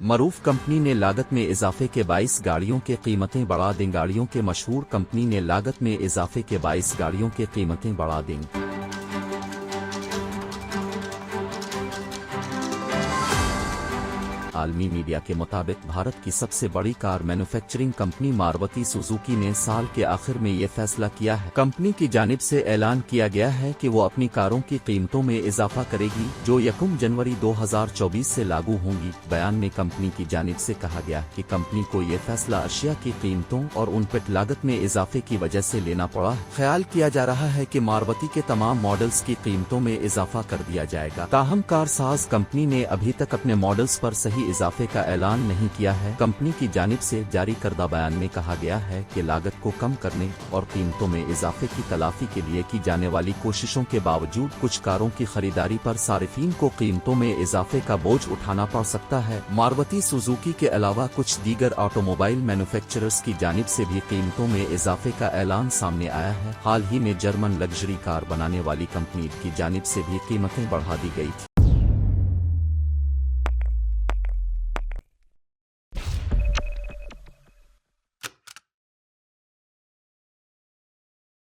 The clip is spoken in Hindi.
मरूफ कंपनी ने लागत में इजाफे के 22 गाड़ियों के कीमतें बढ़ा दें। गाड़ियों के मशहूर कंपनी ने लागत में इजाफे के 22 गाड़ियों के कीमतें बढ़ा दें। आलमी मीडिया के मुताबिक भारत की सबसे बड़ी car manufacturing company Maruti Suzuki ने साल के आखिर में ये फैसला किया है। कंपनी की जानिब से ऐलान किया गया है कि वो अपनी कारों की कीमतों में इजाफा करेगी, जो 1 जनवरी 2024 से लागू होंगी। बयान में कंपनी की जानिब से कहा गया कि कंपनी को ये फैसला अशिया की कीमतों और उनपट लागत में इजाफे की वजह से लेना पड़ा। ख्याल किया जा रहा है कि मारुति के तमाम मॉडल्स की कीमतों में इजाफा कर दिया जाएगा। ताहम कार साज कंपनी ने अभी तक अपने मॉडल्स पर सही इजाफे का ऐलान नहीं किया है। कंपनी की जानिब से जारी करदा बयान में कहा गया है कि लागत को कम करने और कीमतों में इजाफे की तलाफी के लिए की जाने वाली कोशिशों के बावजूद कुछ कारों की खरीदारी पर सारिफीन को कीमतों में इजाफे का बोझ उठाना पड़ सकता है। मारुति सुजुकी के अलावा कुछ दीगर ऑटोमोबाइल मैन्युफैक्चरर्स की जानिब से भी कीमतों में इजाफे का ऐलान सामने आया है। हाल ही में जर्मन लग्जरी कार बनाने वाली कंपनी की जानिब से भी कीमतें बढ़ा दी गई थी।